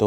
2